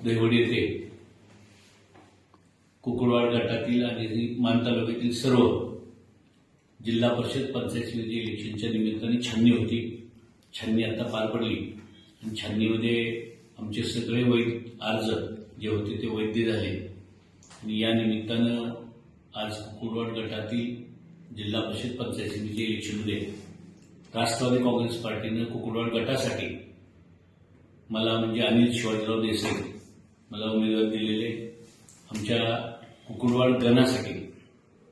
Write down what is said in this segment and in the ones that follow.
दहिवडी येथे कुकुडवाड गटातील आणि मान तालुक्यातील सर्व जिल्हा परिषद पंचायत समिती इलेक्शनच्या निमित्ताने छाननी होती. छाननी आता पार पडली आणि छाननीमध्ये आमचे सगळे वैध अर्ज जे होते ते वैध झाले आणि या निमित्तानं आज कुकुडवाड गटातील जिल्हा परिषद पंचायत समिती इलेक्शनमध्ये राष्ट्रवादी काँग्रेस पार्टीनं कुकुडवाड गटासाठी मला म्हणजे अनिल शिवाजीराव देसाई मला उमेदवार दिलेले. आमच्या कुकुडवाड गणासाठी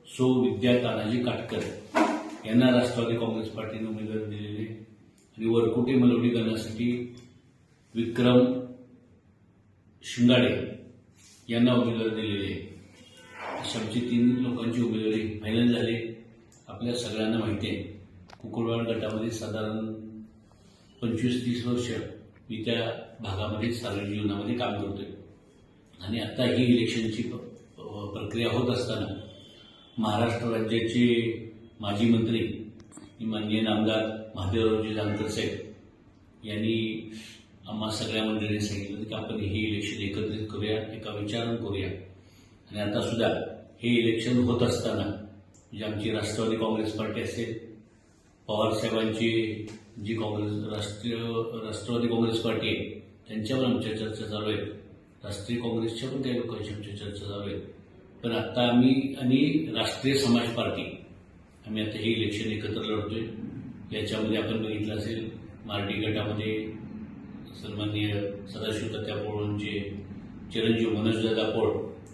सो विद्या तानाजी काटकर यांना राष्ट्रवादी काँग्रेस पार्टीने उमेदवार दिलेले आणि वरकुटे मलवडी गणासाठी विक्रम शिंगाडे यांना उमेदवार दिलेले. अशा आमची 3 लोकांची उमेदवारी फायनल झाली. आपल्या सगळ्यांना माहिती आहे कुकुडवाड गटामध्ये साधारण 25-30 वर्ष मी त्या भागामध्ये सार्वजनिक जीवनामध्ये काम करतोय आणि आता ही इलेक्शनची प्रक्रिया होत असताना महाराष्ट्र राज्याचे माजी मंत्री माननीय नामदार महादेवरावजी जानकर साहेब यांनी आम्हा सगळ्या मंडळींनी सांगितलं की आपण हे इलेक्शन एकत्रित करूया, एका विचारानं करूया. आणि आता सुद्धा हे इलेक्शन होत असताना म्हणजे आमची राष्ट्रवादी काँग्रेस पार्टी असेल, पवार साहेबांची जी राष्ट्रवादी काँग्रेस पार्टी आहे त्यांच्यावर आमच्या चर्चा चालू आहेत. राष्ट्रीय काँग्रेसच्या पण काही लोकांची आमच्या चर्चा चालू आहेत. पण आता आम्ही आणि राष्ट्रीय समाज पार्टी आम्ही आता हे इलेक्शन एकत्र लढतोय. याच्यामध्ये आपण बघितलं असेल मार्डी गटामध्ये सन्माननीय सदाशिव तात्या पोळांचे चिरंजीव मनोजदादा पोळ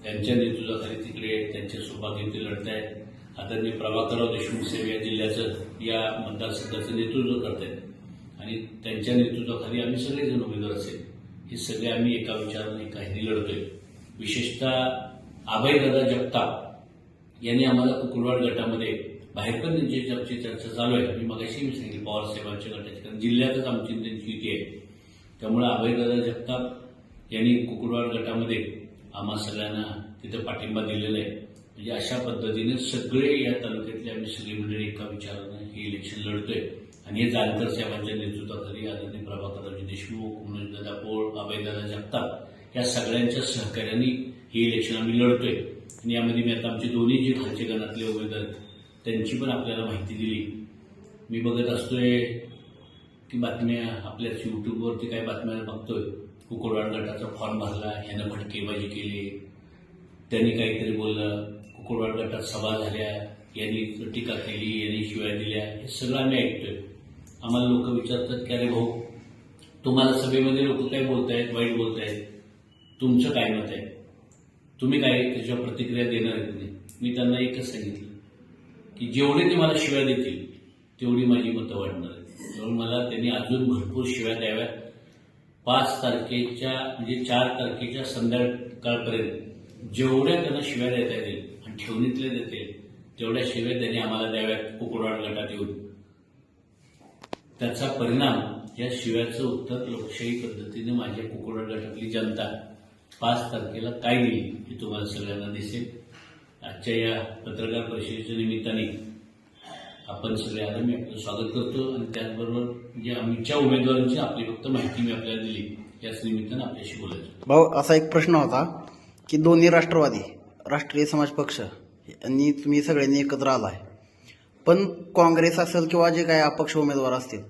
यांच्या नेतृत्वाखाली तिकडे त्यांच्या सौभाग्य लढत आहेत. आदरणीय प्रभाकरराव देशमुख साहेब या जिल्ह्याचं या मतदारसंघाचं नेतृत्व करत आहेत आणि त्यांच्या नेतृत्वाखाली आम्ही सगळेजण उमेदवार असेल. हे सगळे आम्ही एका विचाराने एका ह्याने लढतोय. विशेषतः अभयदादा जगताप यांनी आम्हाला कुकुडवाड गटामध्ये बाहेर पण त्यांची आमची चर्चा चालू आहे. मी मगाशी सांगितलं पवार साहेबांच्या गटाची, कारण जिल्ह्यातच आमची त्यांची युती आहे. त्यामुळे अभयदादा जगताप यांनी कुकुडवाड गटामध्ये आम्हा सगळ्यांना तिथं पाठिंबा दिलेला आहे. म्हणजे अशा पद्धतीने सगळे या तालुक्यातले आम्ही सगळी मंडळी एका विचारानं हे इलेक्शन लढतोय आणि हे जानकर साहेबांच्या नेतृत्वाखाली आदरणीय प्रभाकररावजी देशमुख, मनोजदादा पोळ, अभयदादा जगताप या सगळ्यांच्या सहकार्याने हे इलेक्शन आम्ही लढतोय. आणि यामध्ये मी आता आमचे दोन्ही जे खालचे गणातले उमेदवार त्यांची पण आपल्याला माहिती दिली. मी बघत असतोय की बातम्या आपल्याच युट्यूबवरती काही बातम्या बघतोय. कुकुडवाड गटाचा फॉर्म भरला, ह्यानं भटकेबाजी केली, त्यांनी काहीतरी बोललं, कुकुडवाड गटात सभा झाल्या, यांनी टीका केली, यांनी शिव्या दिल्या, हे सगळं आम्ही ऐकतोय. आम्हाला लोक विचारतात की अरे भाऊ तुम्हाला सभेमध्ये लोक काय बोलतायत, वाईट बोलतायत, तुमचं काय मत आहे, तुम्ही काय त्याच्यावर प्रतिक्रिया देणार आहेत नाही. मी त्यांना एकच सांगितलं की जेवढे ते मला शिव्या देतील तेवढी माझी मतं वाढणार आहेत. त्यामुळे मला त्यांनी अजून भरपूर शिव्या द्याव्यात. 5 तारखेच्या म्हणजे 4 तारखेच्या संध्याकाळपर्यंत जेवढ्या त्यांना शिव्या देता येतील आणि ठेवणीतल्या देतील तेवढ्या शिव्या त्यांनी आम्हाला द्याव्यात कुकुडवाड गटात येऊन. त्याचा परिणाम या शिव्याचं उत्तर लोकशाही पद्धतीने माझ्या कुकुडवाड गटातली जनता 5 तारखेला काय देईल हे तुम्हाला सगळ्यांना दिसेल. आजच्या या पत्रकार परिषदेच्या निमित्ताने आपण सगळे आले, मी आपलं स्वागत करतो आणि त्याचबरोबर जे आमच्या उमेदवारांची आपली फक्त माहिती मी आपल्याला दिली याच निमित्तानं आपल्याशी बोलायचं. भाऊ, असा एक प्रश्न होता की दोन्ही राष्ट्रवादी, राष्ट्रीय समाज पक्ष यांनी तुम्ही सगळ्यांनी एकत्र आलाय, पण काँग्रेस असेल किंवा जे काही अपक्ष उमेदवार असतील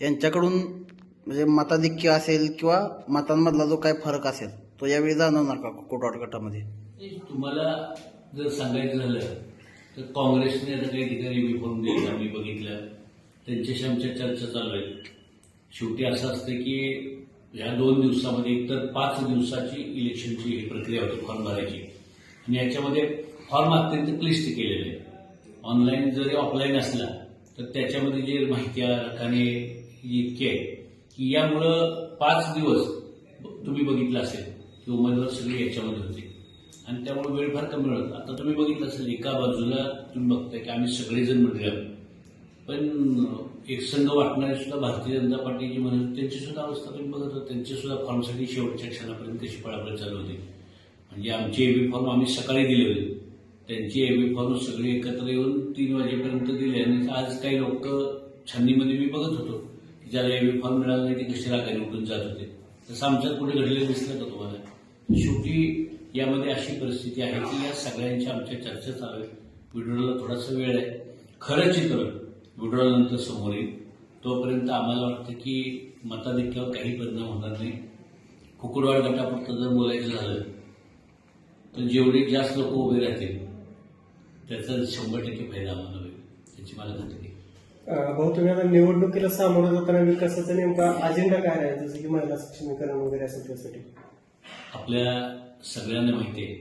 यांच्याकडून म्हणजे मताधिक्य असेल किंवा मतांमधला जो काही फरक असेल तो यावेळी जाणवणार का कुकुडवाड गटामध्ये? तुम्हाला जर सांगायचं झालं तर काँग्रेसने आता काही ठिकाणी विफॉर्म दिले आम्ही बघितलं, त्यांच्याशी आमच्या चर्चा चालू आहेत. शेवटी असं असतं की ह्या 2 दिवसामध्ये एकतर 5 दिवसाची इलेक्शनची ही प्रक्रिया होती फॉर्म भरायची आणि याच्यामध्ये फॉर्म अत्यंत क्लिष्ट केलेले आहे. ऑनलाईन जरी ऑफलाईन असला तर त्याच्यामध्ये जे माहिती रकाने इतके आहे की यामुळं 5 दिवस तुम्ही बघितलं असेल की उमेदवार सगळे याच्यामध्ये होते आणि त्यामुळे वेळ फार कमी मिळत. आता तुम्ही बघितलं असेल एका बाजूला तुम्ही बघताय की आम्ही सगळेजण मंडळी आहोत, पण एक संघ वाटणारी सुद्धा भारतीय जनता पार्टीची म्हणून त्यांची सुद्धा अवस्था तुम्ही बघत होता. त्यांची सुद्धा फॉर्मसाठी शेवटच्या क्षणापर्यंत कशी पळापळ चालू होती. म्हणजे आमचे एबी फॉर्म आम्ही सकाळी दिले होते, त्यांची एबी फॉर्म सगळे एकत्र येऊन 3 वाजेपर्यंत दिले आणि आज काही लोक छाननीमध्ये मी बघत होतो की ज्याला एबी फॉर्म मिळाला नाही ते कशी रागाने उठून जात होते. तसं आमच्यात कुठे घडलेलं दिसलं का तुम्हाला? शेवटी यामध्ये अशी परिस्थिती आहे की या सगळ्यांच्या आमच्या चर्चा चालू आहे. विड्रॉला थोडासा वेळ आहे. खरं चित्र विड्रॉल नंतर समोर येईल. तोपर्यंत आम्हाला वाटतं की मताधिक्यावर काही परिणाम होणार नाही. कुकुडवाड गटापुरतं जर बोलायचं झालं तर जेवढे जास्त लोक उभे राहतील त्याचा 100% फायदा आम्हाला होईल, याची मला खात्री आहे. भाऊ, तुम्ही आता निवडणुकीला सामोरं जाताना विकासाचा नेमका अजेंडा काय आहे, जसं की महिला सक्षमीकरण वगैरे असेल त्यासाठी? आपल्या सगळ्यांना माहिती आहे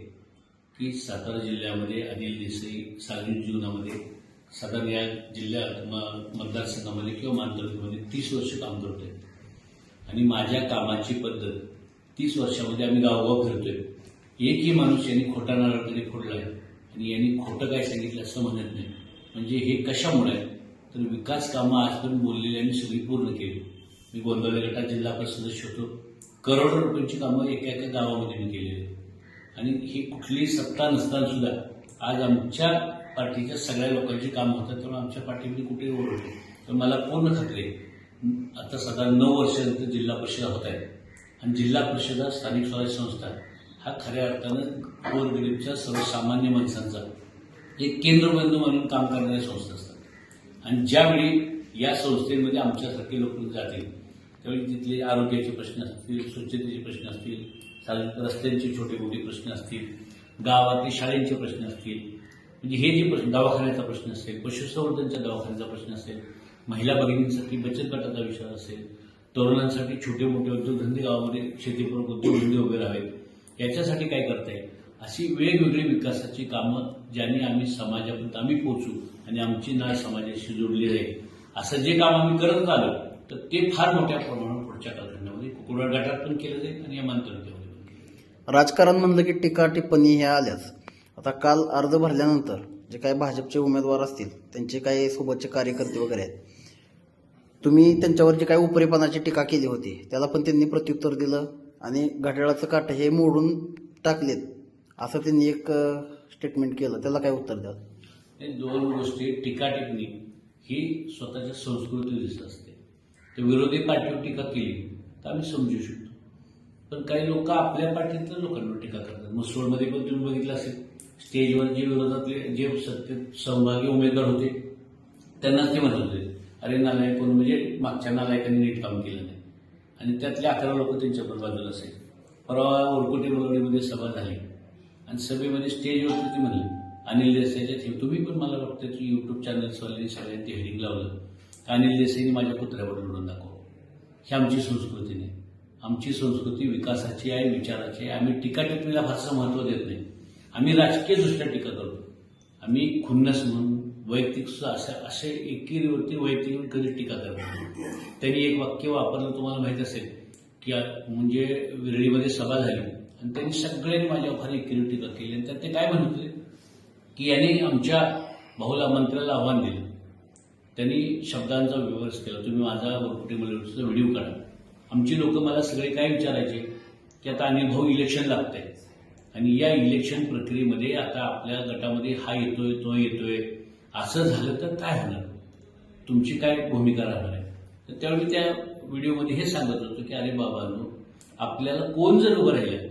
की सातारा जिल्ह्यामध्ये अनिल देसाई सार्वजनिक जीवनामध्ये साधारण या जिल्ह्यात मतदारसंघामध्ये किंवा मानतालुक्यामध्ये 30 वर्ष काम करतोय आणि माझ्या कामाची पद्धत 30 वर्षामध्ये आम्ही गावोगाव फिरतोय. एकही माणूस यांनी खोटा नारळ कधी फोडला आहे आणि यांनी खोटं काय सांगितलं असं म्हणत नाही. म्हणजे हे कशामुळे आहे तर विकास कामं आजपर्यंत बोललेली आम्ही सगळी पूर्ण केली. मी गोंदवले गटात जिल्हा परिषद सदस्य होतो. करोडो रुपयांची कामं एका एका गावामध्ये मी केलेली आणि ही कुठलीही सत्ता नसताना सुद्धा आज आमच्या पार्टीच्या सगळ्या लोकांची कामं होतात. त्यामुळे आमच्या पार्टीमध्ये कुठेही ओरडले तर मला पूर्ण खात्री आहे. आता साधारण 9 वर्षानंतर जिल्हा परिषद होत आहे आणि जिल्हा परिषद स्थानिक स्वराज्य संस्था हा खऱ्या अर्थानं गोरगरीबच्या सर्वसामान्य माणसांचा एक केंद्रबिंदू म्हणून काम करणाऱ्या संस्था असतात आणि ज्यावेळी या संस्थेमध्ये आमच्यासारखे लोक जातील त्यावेळी तिथले आरोग्याचे प्रश्न असतील, स्वच्छतेचे प्रश्न असतील, सार्वजनिक रस्त्यांचे छोटे मोठे प्रश्न असतील, गावातले शाळेंचे प्रश्न असतील, म्हणजे हे जे प्रश्न, दवाखान्याचा प्रश्न असेल, पशुसंवर्धनच्या दवाखान्याचा प्रश्न असेल, महिला भगिनींसाठी बचत गटाचा विषय असेल, तरुणांसाठी छोटे मोठे उद्योगधंदे गावामध्ये शेतीपूरक उद्योगधंदे उभे राहावेत, याच्यासाठी काय करता येईल अशी वेगवेगळी विकासाची कामं ज्यांनी आम्ही समाजापर्यंत आम्ही पोहोचू आणि आमची नाळ समाजाशी जोडली राहील असं जे काम आम्ही करत आलो तर ते फार मोठ्या प्रमाणावर पुढच्या कालखंडामध्ये कुकुडवाड गटात पण केलं जाईल आणि या मानतालुक्यामध्ये पण केलं जाईल. राजकारण म्हणलं की टीका टिप्पणी ह्या आल्याच. आता काल अर्ज भरल्यानंतर जे काही भाजपचे उमेदवार असतील त्यांचे काही सोबतचे कार्यकर्ते वगैरे आहेत, तुम्ही त्यांच्यावर जी काही उपरीपणाची टीका केली होती त्याला पण त्यांनी प्रत्युत्तर दिलं आणि घड्याळाचं काठ हे मोडून टाकलेत असं त्यांनी एक स्टेटमेंट केलं. त्याला काय उत्तर द्याल? हे दोन गोष्टी, टीका टिप्पणी ही स्वतःच्या संस्कृती दिसत असते. तर विरोधी पार्टीवर टीका केली तर आम्ही समजू शकतो, पण काही लोक आपल्या पार्टीतल्या लोकांवर टीका करतात. मुसळमध्ये पण तुम्ही बघितलं असेल, स्टेजवर जे विरोधातले जे सत्तेत सहभागी उमेदवार होते त्यांनाच ते म्हणत होते अरे नालायक कोण, म्हणजे मागच्या नालायकांनी नीट काम केलं नाही आणि त्यातले 11 लोक त्यांच्यावर बाजूला असेल. परवा ओरकोटे बोलवडीमध्ये सभा झाली आणि सभेमध्ये स्टेजवरती ती म्हणली अनिल देसाईच्या थीम, तुम्ही पण मला वाटतं की युट्यूब चॅनल्सवाल्यांनी सगळ्यांनी ते हेडिंग लावलं अनिल देसाईने माझ्या पुतळ्यावर लढून दाखव. ही आमची संस्कृती नाही. आमची संस्कृती विकासाची आहे, विचाराची आहे. आम्ही टीका टिप्पणीला फारसं महत्त्व देत नाही. आम्ही राजकीयदृष्ट्या टीका करतो. आम्ही खुन्नस म्हणून वैयक्तिक असे एकीवरती वैयक्तिक कधी टीका करत नाही. त्यांनी एक वाक्य वापरलं तुम्हाला माहीत असेल की म्हणजे विरळीमध्ये सभा झाली आणि त्यांनी सगळ्यांनी माझ्यावर फार एकीवर टीका केली आणि त्यात ते काय म्हणत होते की यांनी आमच्या भाऊला मंत्र्याला आव्हान दिलं. त्यांनी शब्दांचा विवर्स केला. तुम्ही माझा वरकुटे मलेवरचा व्हिडिओ काढा. आमची लोक मला सगळे काय विचारायचे की आता अनिल भाऊ इलेक्शन लागतंय आणि या इलेक्शन प्रक्रियेमध्ये आता आपल्या गटामध्ये हा येतोय तो येतोय, असं झालं तर काय होणार, तुमची काय भूमिका राहणार आहे. तर त्यावेळी त्या व्हिडिओमध्ये हे सांगत होतो की अरे बाबांनो, आपल्याला कोण जर उभं राहिलं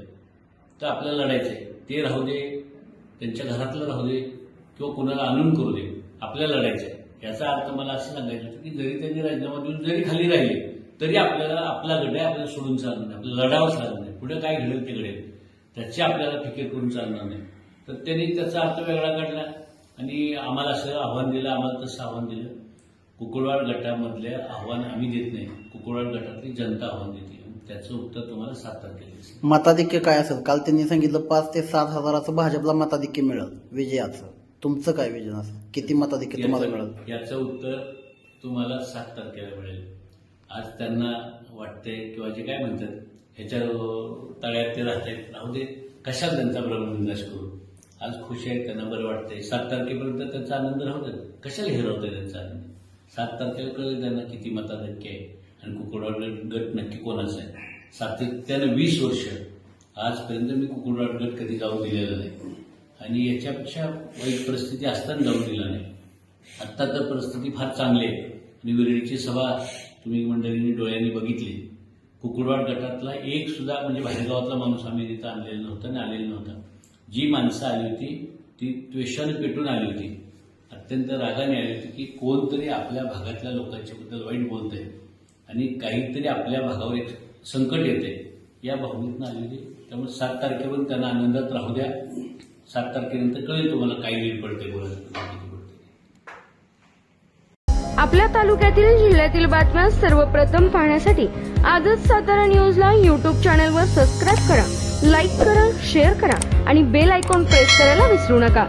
तर आपल्याला लढायचं आहे. ते राहू दे, त्यांच्या घरातलं राहू दे किंवा कोणाला आणून करू दे, आपल्याला लढायचं आहे. याचा अर्थ मला असं सांगायचं होतं की जरी त्यांनी राजीनामा देऊन जरी खाली राहिले तरी आपल्याला आपला गड आहे, आपल्याला सोडून चालणार नाही, आपल्याला लढावंच लागणार नाही. पुढे काय घडेल ते घडेल, त्याची आपल्याला फिकीर करून चालणार नाही. तर त्यांनी त्याचा अर्थ वेगळा काढला आणि आम्हाला असं आव्हान दिलं, आम्हाला तसं आव्हान दिलं. कुकुडवाड गटामधले आव्हान आम्ही देत नाही, कुकुडवाड गटातली जनता आव्हान देते. त्याचं उत्तर तुम्हाला 7 तारखेला दिसेल. मताधिक्य काय असेल? काल त्यांनी सांगितलं 5 ते 7 हजाराचं भाजपला मताधिक्य मिळेल विजयाचं. तुमचं काय विजन असेल? किती मताधिक्य तुम्हाला मिळेल? याचं उत्तर तुम्हाला 7 तारखेला मिळेल. आज त्यांना वाटतंय किंवा जे काय म्हणतात ह्याच्या तळ्यात ते राहत आहेत, राहू दे, कशाला त्यांचा भ्रमनिराश करू. आज खुश आहेत, त्यांना बरं वाटतंय. 7 तारखेपर्यंत त्यांचा आनंद राहू दे, कशाला हिरवतंय त्यांचा आनंद. 7 तारखेला कळेल त्यांना किती मताधिक्य आहे आणि कुकुडवाड गट नक्की कोणाचा आहे. सातत्यानं 20 वर्ष आजपर्यंत मी कुकुडवाड गट कधी जाऊ दिलेला नाही आणि याच्यापेक्षा वाईट परिस्थिती असताना जाऊ दिला नाही. आत्ता तर परिस्थिती फार चांगली आहे आणि विरळीची सभा तुम्ही मंडळींनी डोळ्यांनी बघितली कुकुरवाड गटातला एक सुद्धा म्हणजे बाहेरगावातला माणूस आम्ही तिथं आणलेला नव्हता आणि आलेला नव्हता. जी माणसं आली होती ती त्वेषाने पेटून आली होती, अत्यंत रागाने आली होती की कोणतरी आपल्या भागातल्या लोकांच्याबद्दल वाईट बोलतंय आणि काहीतरी आपल्या भागावर एक संकट येते या भावनेतून आली होती. त्यामुळे 7 तारखेपर्यंत त्यांना आनंदात राहू द्या. 7 तारखेनंतर कळेल तुम्हाला काय लीड पडते बोलायचं किती पडते. आपल्या तालुक्यातील जिल्ह्यातील बातम्या सर्वप्रथम पाहण्यासाठी आजच सातारा न्यूजला यूट्यूब चॅनलवर सबस्क्राईब करा, लाईक करा, शेअर करा आणि बेल आयकॉन प्रेस करायला विसरू नका.